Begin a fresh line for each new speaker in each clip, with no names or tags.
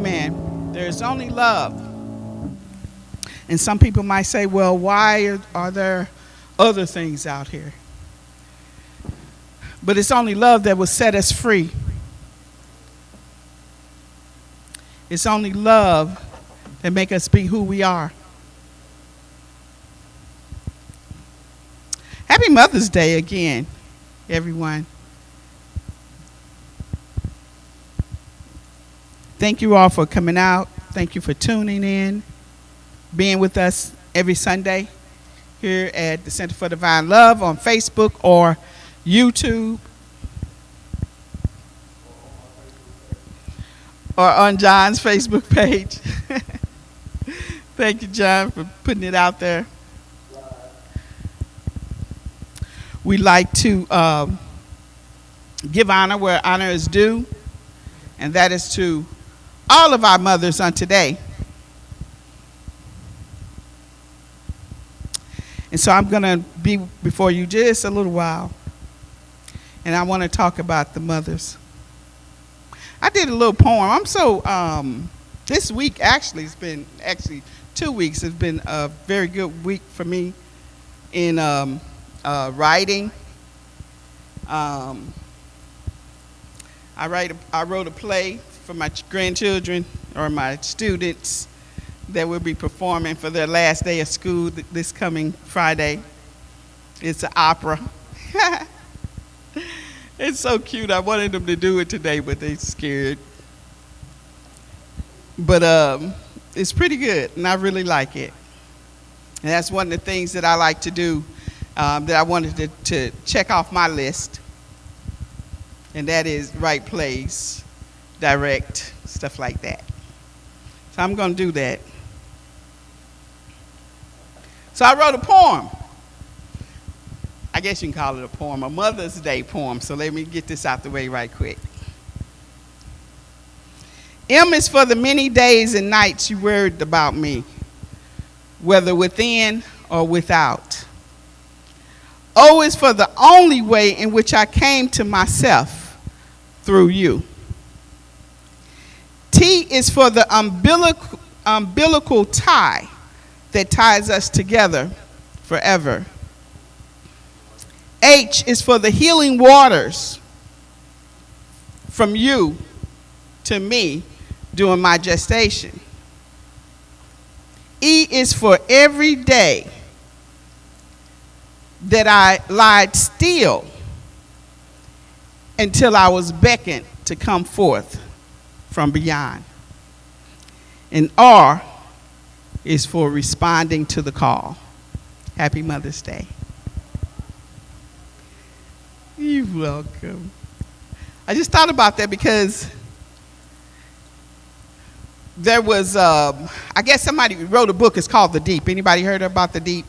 Amen. There's only love. And some people might say, well, why are there other things out here? But it's only love that will set us free. It's only love that make us be who we are. Happy Mother's Day again, everyone. Thank you all for coming out. Thank you for tuning in, being with us every Sunday here at the Center for Divine Love on Facebook or YouTube or on John's Facebook page. Thank you, John, for putting it out there. We like to give honor where honor is due, and that is to all of our mothers on today. And so I'm going to be before you just a little while, and I want to talk about the mothers. I did a little poem. I'm so, this week actually, it's been 2 weeks. It's been a very good week for me in writing. I wrote a play for my grandchildren or my students that will be performing for their last day of school this coming Friday. It's an opera. It's so cute. I wanted them to do it today, but they're scared. But it's pretty good, and I really like it. And that's one of the things that I like to do, that I wanted to check off my list. And that is write plays, direct, stuff like that. So I'm going to do that. So I wrote a poem. I guess you can call it a poem, a Mother's Day poem. So let me get this out the way right quick. M is for the many days and nights you worried about me, whether within or without. O is for the only way in which I came to myself through you. T is for the umbilical tie that ties us together forever. H is for the healing waters from you to me during my gestation. E is for every day that I lied still until I was beckoned to come forth from beyond. And R is for responding to the call. Happy Mother's Day. You're welcome. I just thought about that because there was, I guess somebody wrote a book. It's called The Deep. Anybody heard about The Deep?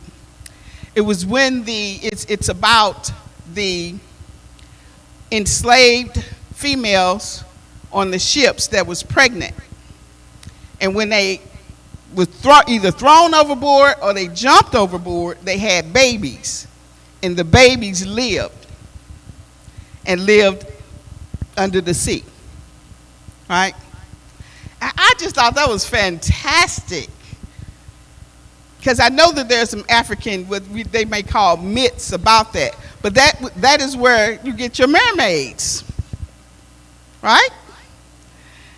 It was when it's about the enslaved females on the ships that was pregnant. And when they was either thrown overboard or they jumped overboard, they had babies. And the babies lived under the sea. Right? I just thought that was fantastic. Because I know that there's some African, what they may call myths about that. But that is where you get your mermaids. Right?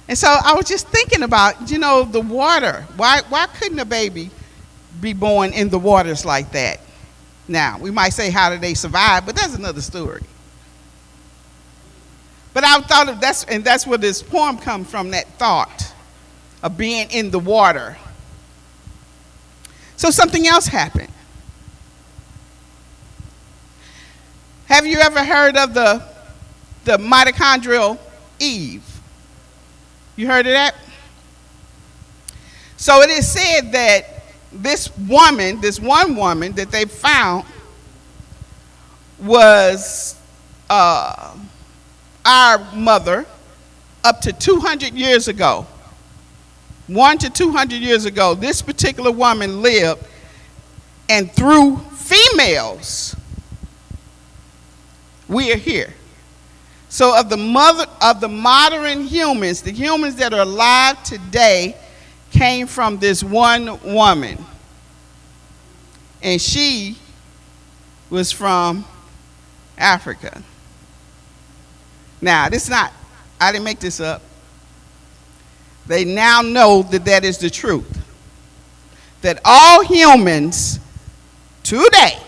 And so I was just thinking about, the water. Why couldn't a baby be born in the waters like that? Now, we might say, how did they survive? But that's another story. But I thought of that's where this poem comes from, that thought of being in the water. So something else happened. Have you ever heard of the mitochondrial Eve? You heard of that? So it is said that this one woman that they found was our mother up to 200 years ago. 1 to 200 years ago, this particular woman lived, and through females, we are here. So of the modern humans, the humans that are alive today came from this one woman. And she was from Africa. Now, I didn't make this up. They now know that that is the truth. That all humans today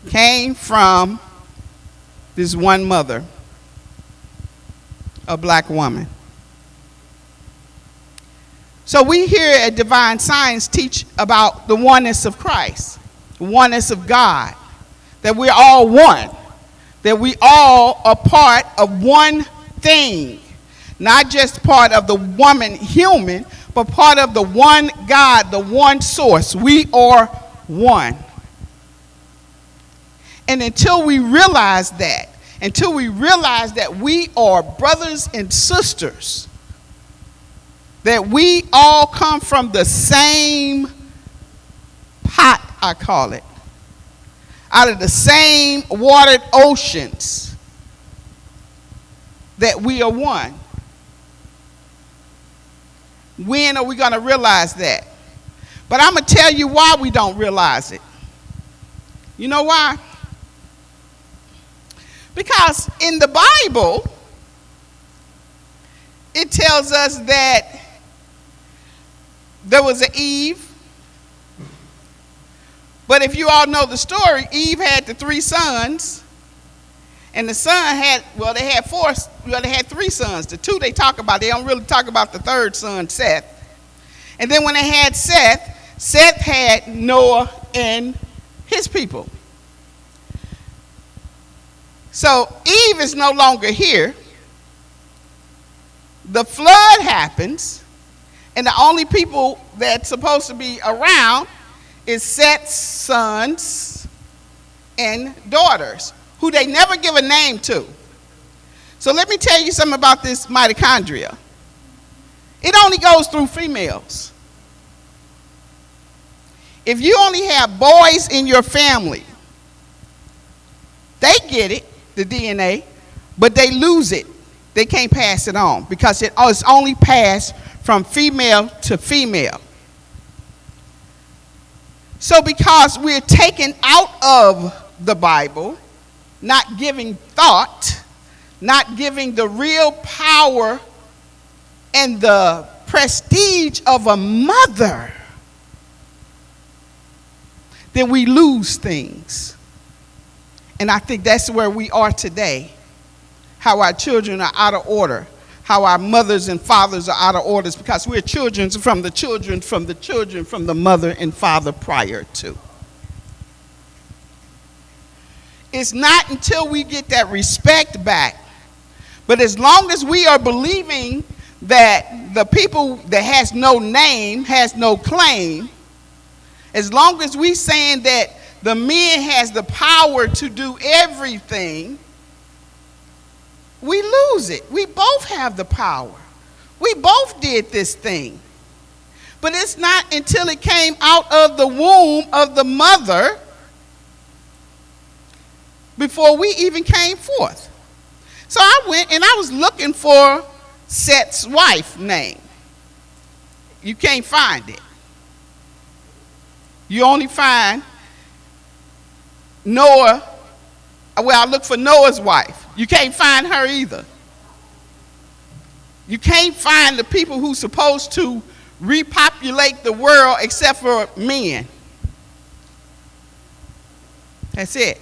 came from this one mother, a black woman. So we here at Divine Science teach about the oneness of Christ, the oneness of God, that we're all one, that we all are part of one thing, not just part of the woman human, but part of the one God, the one source. We are one. And until we realize that we are brothers and sisters, that we all come from the same pot, I call it, out of the same watered oceans, that we are one. When are we going to realize that? But I'm going to tell you why we don't realize it. You know why? Because in the Bible, it tells us that there was an Eve. But if you all know the story, Eve had the 3 sons. And the son had, they had 3 sons. The 2 they talk about, they don't really talk about the 3rd son, Seth. And then when they had Seth had Noah and his people. So Eve is no longer here. The flood happens, and the only people that's supposed to be around is Seth's sons and daughters, who they never give a name to. So let me tell you something about this mitochondria. It only goes through females. If you only have boys in your family, they get it, the DNA, but they lose it. They can't pass it on because it's only passed from female to female. So because we're taken out of the Bible, not giving thought, not giving the real power and the prestige of a mother, then we lose things. And I think that's where we are today. How our children are out of order. How our mothers and fathers are out of order, because we're children from the children from the children from the mother and father prior to. It's not until we get that respect back. But as long as we are believing that the people that has no name, has no claim, as long as we saying that the man has the power to do everything, we lose it. We both have the power. We both did this thing. But it's not until it came out of the womb of the mother before we even came forth. So I went and I was looking for Seth's wife name. You can't find it. You only find Noah. Well, I look for Noah's wife. You can't find her either. You can't find the people who's supposed to repopulate the world except for men. That's it.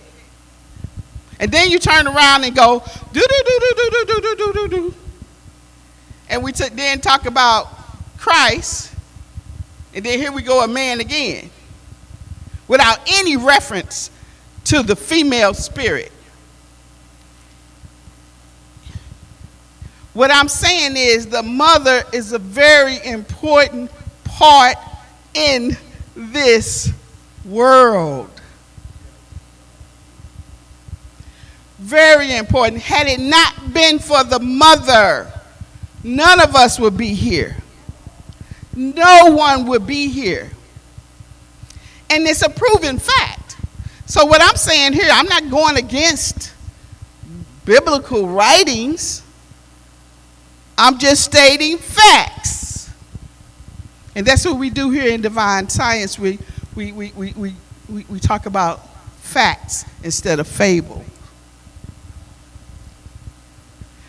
And then you turn around and go, do. And we then talk about Christ, and then here we go, a man again, without any reference to the female spirit. What I'm saying is the mother is a very important part in this world. Very important. Had it not been for the mother, none of us would be here. No one would be here. And it's a proven fact. So what I'm saying here, I'm not going against biblical writings. I'm just stating facts. And that's what we do here in Divine Science. We talk about facts instead of fable.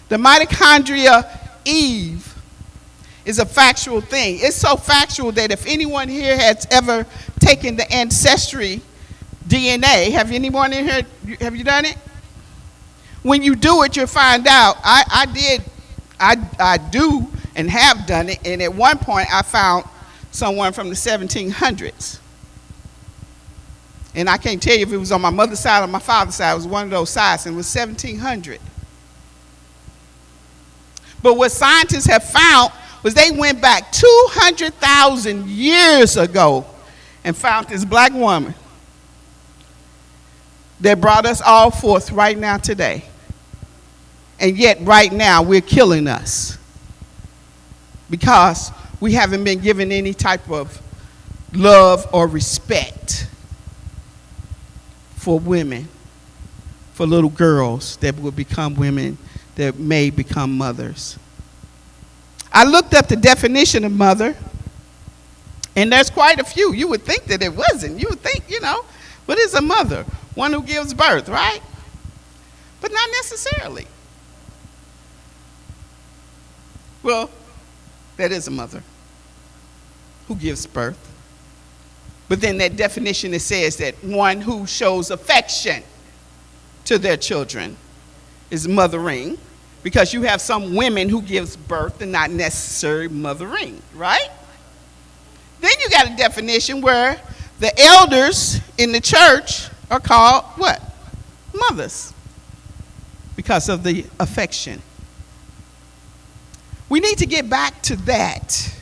The mitochondria Eve is a factual thing. It's so factual that if anyone here has ever taken the ancestry DNA, have anyone in here, have you done it? When you do it, you'll find out. I do and have done it, and at one point I found someone from the 1700s. And I can't tell you if it was on my mother's side or my father's side. It was one of those sides, and it was 1700. But what scientists have found was they went back 200,000 years ago and found this black woman that brought us all forth right now today. And yet right now we're killing us because we haven't been given any type of love or respect for women, for little girls that will become women, that may become mothers. I looked up the definition of mother, and there's quite a few. You would think that it wasn't. You would think, what is a mother? One who gives birth, right? But not necessarily. Well, that is a mother who gives birth. But then that definition, it says that one who shows affection to their children is mothering, because you have some women who gives birth and not necessarily mothering, right? Then you got a definition where the elders in the church are called what? Mothers, because of the affection. We need to get back to that.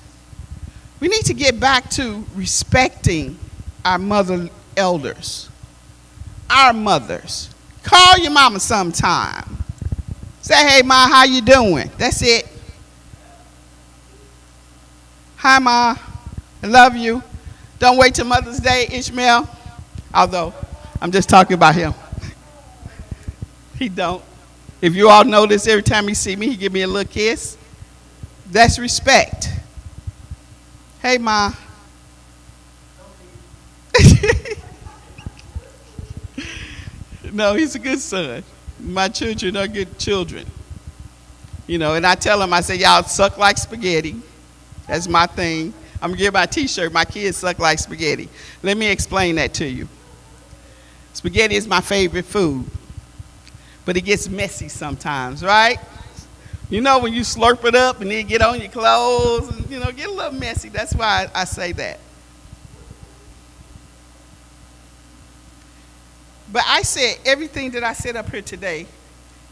We need to get back to respecting our mother elders, our mothers. Call your mama sometime. Say, hey, Ma, how you doing? That's it. Hi, Ma. I love you. Don't wait till Mother's Day, Ishmael. Although, I'm just talking about him. He don't. If you all notice, every time he see me, he give me a little kiss. That's respect. Hey, Ma. No, he's a good son. My children are good children. And I tell them, I say, y'all suck like spaghetti. That's my thing. I'm going to give my t-shirt, my kids suck like spaghetti. Let me explain that to you. Spaghetti is my favorite food. But it gets messy sometimes, right? When you slurp it up and then get on your clothes, and, get a little messy. That's why I say that. But I said everything that I said up here today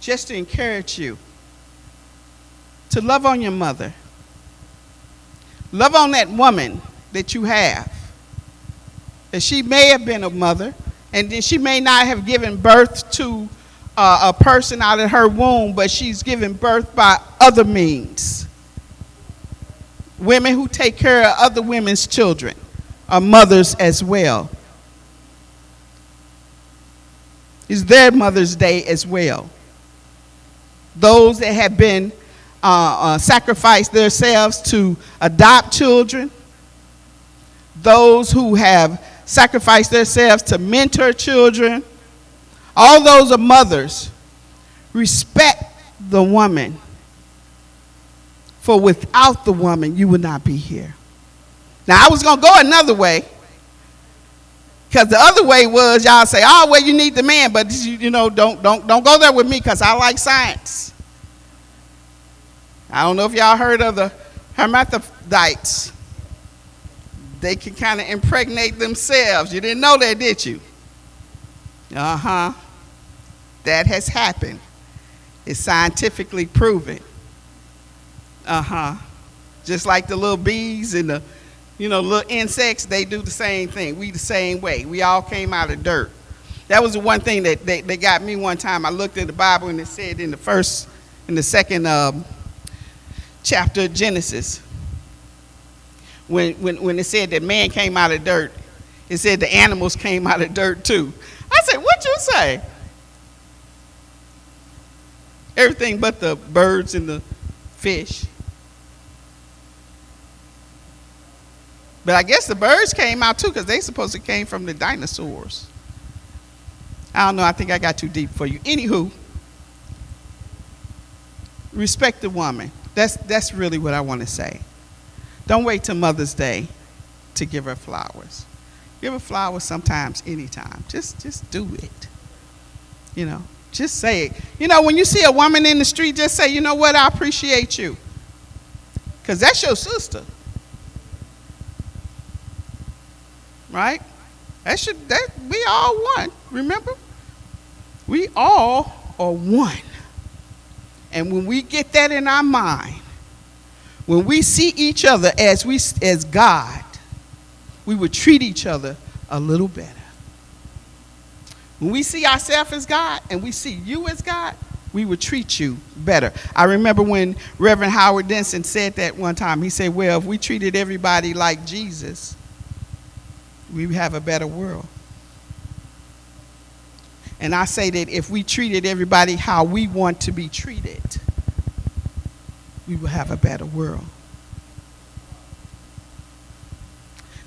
just to encourage you to love on your mother. Love on that woman that you have. That she may have been a mother, and then she may not have given birth to a person out of her womb, but she's given birth by other means. Women who take care of other women's children are mothers as well. It's their Mother's Day as well. Those that have been sacrificed themselves to adopt children. Those who have sacrificed themselves to mentor children. All those are mothers. Respect the woman. For without the woman, you would not be here. Now, I was going to go another way. Because the other way was y'all say, oh, well, you need the man, but don't go there with me because I like science. I don't know if y'all heard of the hermaphrodites. They can kind of impregnate themselves. You didn't know that, did you? That has happened. It's scientifically proven. Just like the little bees and the little insects, they do the same thing. We the same way. We all came out of dirt. That was the one thing that they got me one time. I looked at the Bible and it said in the second chapter of Genesis, when it said that man came out of dirt, it said the animals came out of dirt too. I said, what you say? Everything but the birds and the fish. But I guess the birds came out too, because they supposed to came from the dinosaurs. I don't know. I think I got too deep for you. Anywho, respect the woman. That's really what I want to say. Don't wait till Mother's Day to give her flowers. Give her flowers sometimes, anytime. Just do it. You know, just say it. You know, when you see a woman in the street, just say, you know what, I appreciate you. Because that's your sister. Right? That we all one. Remember? We all are one. And when we get that in our mind, when we see each other as God, we would treat each other a little better. When we see ourselves as God and we see you as God, we would treat you better. I remember when Reverend Howard Denson said that one time. He said, well, if we treated everybody like Jesus, we would have a better world. And I say that if we treated everybody how we want to be treated, we will have a better world.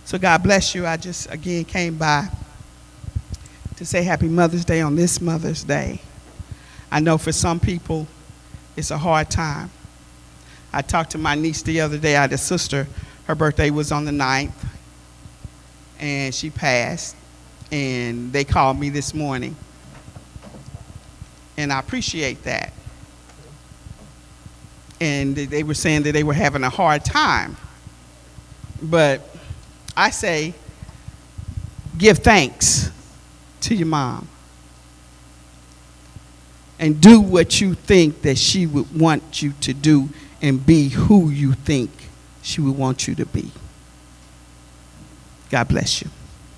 So God bless you. I just, again, came by to say Happy Mother's Day on this Mother's Day. I know for some people, it's a hard time. I talked to my niece the other day. I had a sister. Her birthday was on the 9th, and she passed. And they called me this morning. And I appreciate that. And they were saying that they were having a hard time. But I say, give thanks to your mom. And do what you think that she would want you to do, and be who you think she would want you to be. God bless you.